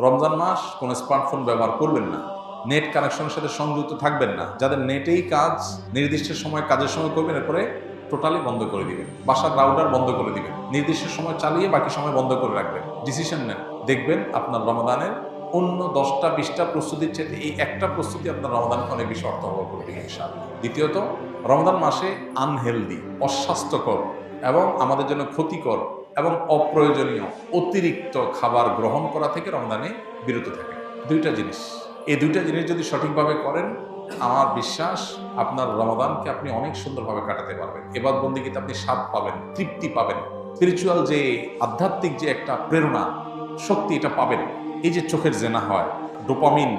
রমজান মাস কোনো স্মার্টফোন ব্যবহার করবেন না, নেট কানেকশনের সাথে সংযুক্ত থাকবেন না। যাদের নেটেই কাজ, নির্দিষ্ট সময় কাজের সময় করবেন, এরপরে টোটালি বন্ধ করে দিবেন। বাসার রাউটার বন্ধ করে দিবেন, নির্দিষ্ট সময় চালিয়ে বাকি সময় বন্ধ করে রাখবেন। ডিসিশন নেন, দেখবেন আপনার রমাদানের অন্য 10টা-20টা প্রস্তুতির চাইতে এই একটা প্রস্তুতি আপনার রমাদানকে অনেক বেশি অর্থবহ করবে ইনশাআল্লাহ। দ্বিতীয়ত, রমাদান মাসে আনহেলদি, অস্বাস্থ্যকর এবং আমাদের জন্য ক্ষতিকর এবং অপ্রয়োজনীয় অতিরিক্ত খাবার গ্রহণ করা থেকে রমজানে বিরত থাকেন। দুইটা জিনিস, এই দুইটা জিনিস যদি সঠিকভাবে করেন, আমার বিশ্বাস আপনার রমাদানকে আপনি অনেক সুন্দরভাবে কাটাতে পারবেন। এবাদত বন্দেগীতে আপনি স্বাদ পাবেন, তৃপ্তি পাবেন, স্পিরিচুয়াল যে আধ্যাত্মিক যে একটা প্রেরণা, শক্তি, এটা পাবেন। এই যে চোখের জেনা হয়, ডোপামিন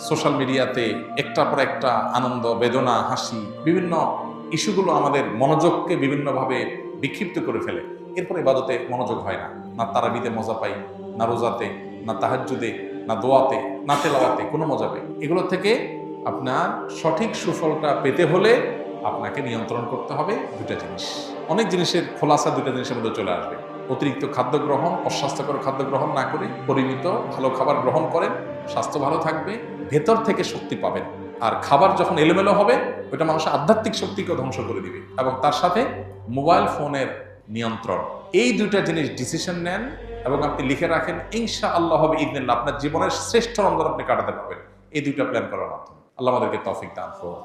সোশ্যাল মিডিয়াতে একটার পর একটা আনন্দ, বেদনা, হাসি, বিভিন্ন ইস্যুগুলো আমাদের মনোযোগকে বিভিন্নভাবে বিক্ষিপ্ত করে ফেলে। এরপর ইবাদতে মনোযোগ হয় না, না তারাবিতে মজা পাই, না রোজাতে, না তাহাজ্জুদে, না দোয়াতে, না তেলাওয়াতে কোনো মজা পাই। এগুলো থেকে আপনার সঠিক সুফলটা পেতে হলে আপনাকে নিয়ন্ত্রণ করতে হবে দুটা জিনিস। অনেক জিনিসের খোলাসা দুটা জিনিসের মধ্যে চলে আসবে। অতিরিক্ত খাদ্য গ্রহণ, অস্বাস্থ্যকর খাদ্য গ্রহণ না করে পরিমিত ভালো খাবার গ্রহণ করেন, স্বাস্থ্য ভালো থাকবে, ভেতর থেকে শক্তি পাবেন। আর খাবার যখন এলোমেলো হবে, ওইটা মানুষের আধ্যাত্মিক শক্তিকে ধ্বংস করে দিবে। এবং তার সাথে মোবাইল ফোনের নিয়ন্ত্রণ, এই দুইটা জিনিস ডিসিশন নেন এবং আপনি লিখে রাখেন, ইনশাআল্লাহ হবে ইদনিল্লাহ আপনার জীবনের শ্রেষ্ঠ রমজান আপনি কাটাতে পারবেন এই দুইটা প্ল্যান করার মাধ্যমে। আল্লাহ আমাদেরকে তৌফিক দান করুন।